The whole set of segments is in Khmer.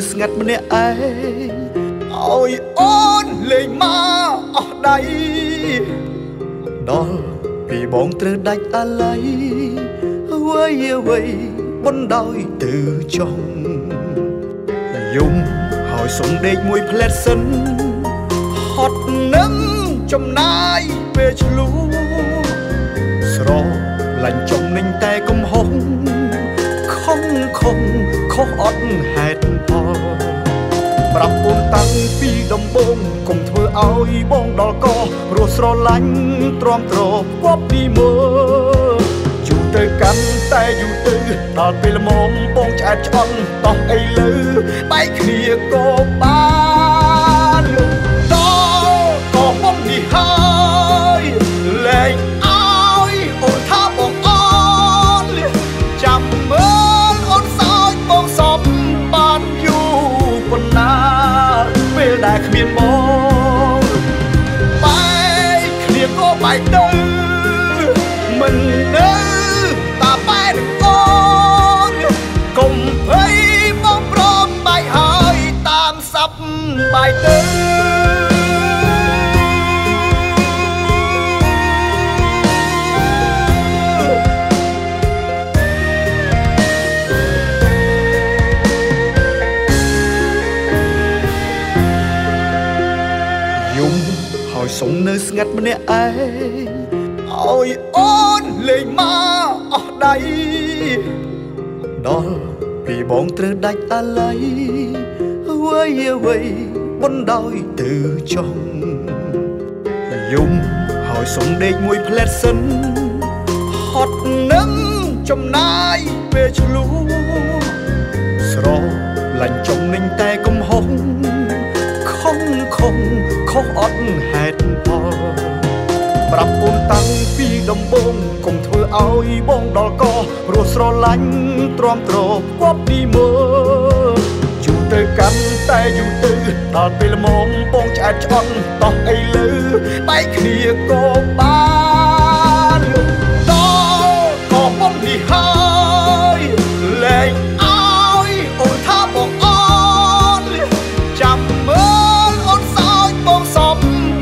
ស្ងាត់ម្នាក់ឯងឲ្យអូនលេងមកអស់ដៃដល់ពេលបងត្រូវដាច់អាល័យអ្វីបណ្ដោយទៅចុងយំហើយសុំដេកមួយផ្លែតសិនហត់នឹងចំណាយពេលឆ្លូស្រលាញ់ចំនឹងតែកំហុសខុសអត់ហេតុផលប្រាប់អូនតាំងពីដំបូងកុំធ្វើឲ្យបងដល់កព្រោះស្រឡាញ់ទ្រាំទ្រគប់ពីមើយូរទៅកាន់តែយូរទៅដល់ពេលល្មមបងឆ្អែតឆ្អន់តោះអីលើបែកគ្នាក៏បានដល់ក៏បងនេះហើយលែងឲ្យអូនថាបងអន់ចាំមើលអូនសោចបងសំបានយូរប៉ុណ្ណាពេលដែលគ្មានបងបែកគ្នាក៏បែកទៅមិននៅតាបែកអូនកុំភ័យបងព្រមបែកហើយតាមសັບបែកទៅហើយសុំនៅស្ងាត់ម្នាក់ឯងឲ្យអូនលេងមកអស់ដៃដល់ពេលបងត្រូវដាច់អាល័យអ្វីបណ្ដោយទៅចុងយំហើយសុំដេកមួយផ្លែតសិនហត់នឹងចំណាយពេលឆ្លូស្រលាញ់ចំនឹងតែកំហុសខុសអត់ហេតុផលប្រាប់អូនតាំងពីដំបូងកុំធ្វើឲ្យបងដល់កព្រោះស្រឡាញ់ទ្រាំទ្រគប់ពីមើយូរទៅកាន់តែយូរទៅដល់ពេលល្មមបងឆ្អែតឆ្អន់តោះអីលើបែកគ្នាក៏បានដល់ក៏បងនេះហើយលែងឲ្យអូនថាបងអន់ចាំមើលអូនសោចបងសំ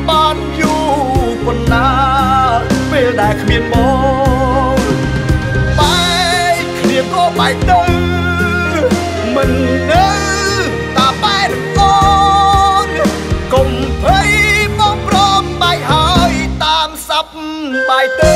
បានយូរប៉ុណ្ណាពេលដែលគ្មានបងបែកគ្នាក៏បែកទៅមិននៅតាបែកអូនកុំភ័យបងព្រមបែកហើយតាមសັບបែកទៅ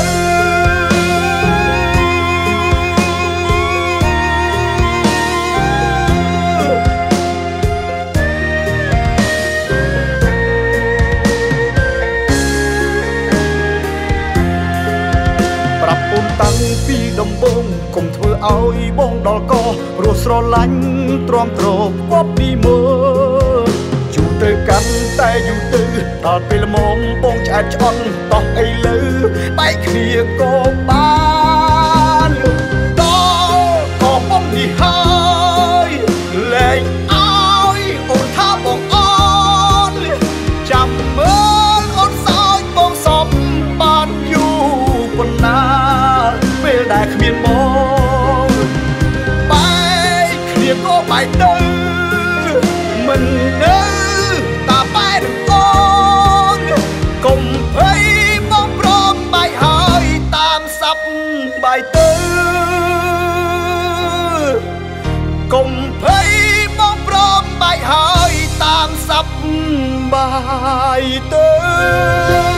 ប្រាប់អូនតាំងពីដំបូងកុំធ្វើឲ្យបងដល់កព្រោះស្រឡាញ់ទ្រាំទ្រគប់ពីមើយូរទៅកាន់តែយូរទៅដល់ពេលល្មមបងឆ្អែតឆ្អន់តោះអីលើបែកគ្នាក៏បានដល់ក៏បងនេះហើយលែងឲ្យអូនថាបងអន់ចាំមើលអូនសោចបងសំបានយូរប៉ុណ្ណាពេលដែលគ្មានបងបែកគ្នាក៏បែកទៅមិននៅតាបែកអូនកុំភ័យបងព្រមបែកហើយតាមសັບបែកទៅកុំភ័យបងព្រមបែកហើយតាមសັບបែកទៅ